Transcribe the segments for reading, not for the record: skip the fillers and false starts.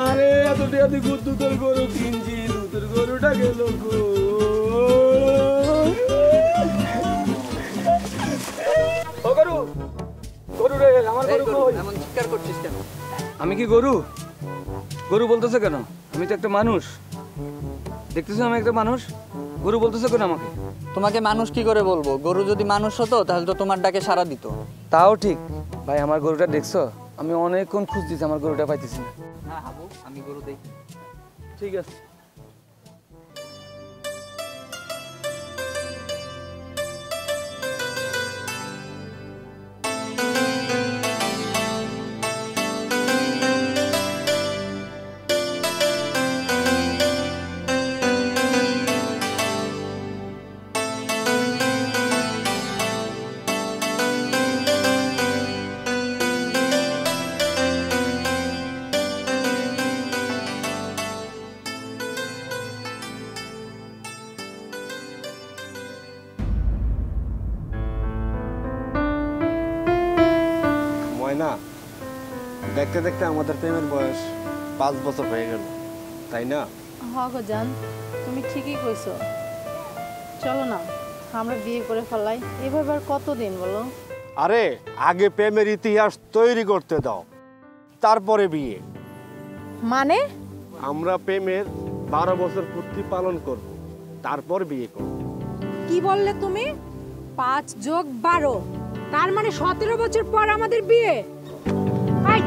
আরে এত দুধের গরু কিনছি, দুধের গরুটা গেল আমি কি গরু? গরু বলতেছে কেন? আমি তো একটা মানুষ, দেখতেছো আমি একটা মানুষ, গরু বলতেছে কেন আমাকে? তোমাকে মানুষ কি করে বলবো? গরু যদি মানুষ হতো তাহলে তো তোমার ডাকে সাড়া দিত। তাও ঠিক ভাই, আমার গরুটা দেখছো? আমি অনেকক্ষণ খুঁজতেছি, আমার গরুটা পাইতেছি না। হ্যাঁ হাবু, আমি গরু দেখি। ঠিক আছে। না, দেখতে দেখতে আমাদের প্রেমের বয়স 5 বছর হয়ে গেল, তাই না? হ্যাঁ গো জান, তুমি ঠিকই কইছো। চলো না আমরা বিয়ে করে ফেলাই। এভাবে আর কতদিন বলো? আরে আগে প্রেমের ইতিহাস তৈরি করতে দাও, তারপরে বিয়ে। মানে? আমরা প্রেমের 12 বছর পূর্তি পালন করব, তারপর বিয়ে করব। কি বললে তুমি? 5 যোগ 12, তার মানে 17 বছর পর আমাদের বিয়ে? এই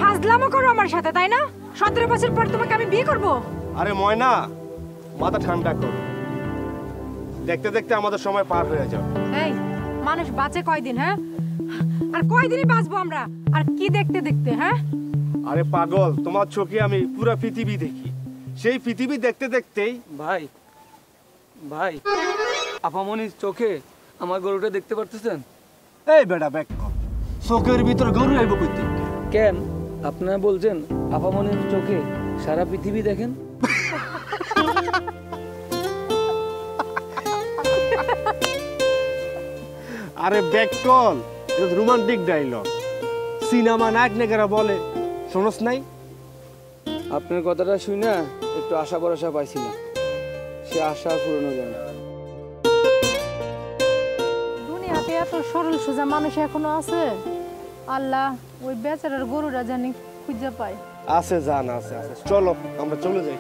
ফাজলামো করো আমার সাথে, তাই না? 17 বছর পর তোমাকে আমি বিয়ে করব? আরে ময়না, মাথা ঠান্ডা করো, দেখতে দেখতে আমাদের সময় পার হয়ে যাবে। এই মানুষ বাঁচে কয়দিন? হ্যাঁ, আর কয়দিনই বাঁচবো আমরা? আর কি দেখতে দেখতে? হ্যাঁ আরে পাগল, তোমার চোখে আমি পুরো পৃথিবী দেখি, সেই পৃথিবী দেখতে দেখতেই। ভাই ভাই, আপামনির চোখে আমার গরুটা দেখতে পারতেছেন? এই বেটা ব্যাক কর, চোখের ভিতর গরু আইব কইতে? কেন আপনারা বলছেন আপামনির চোখে সারা পৃথিবী দেখেন? আরে ব্যাক কল, এটা রোমান্টিক ডায়লগ, সিনেমা নায়ক নায়িকারা বলে, শোনস নাই? আপনার কথাটা শুই না একটু আশা ভরসা পাইছিলাম, সে আশা পূরণ যায় না। দুনিয়াতে এত সরল সোজা মানুষ এখনো আছে? আল্লাহ ওই বেচারার গরুটা জানি খুঁজে পায়। আছে জান, আছে আছে, চলো আমরা চলে যাই।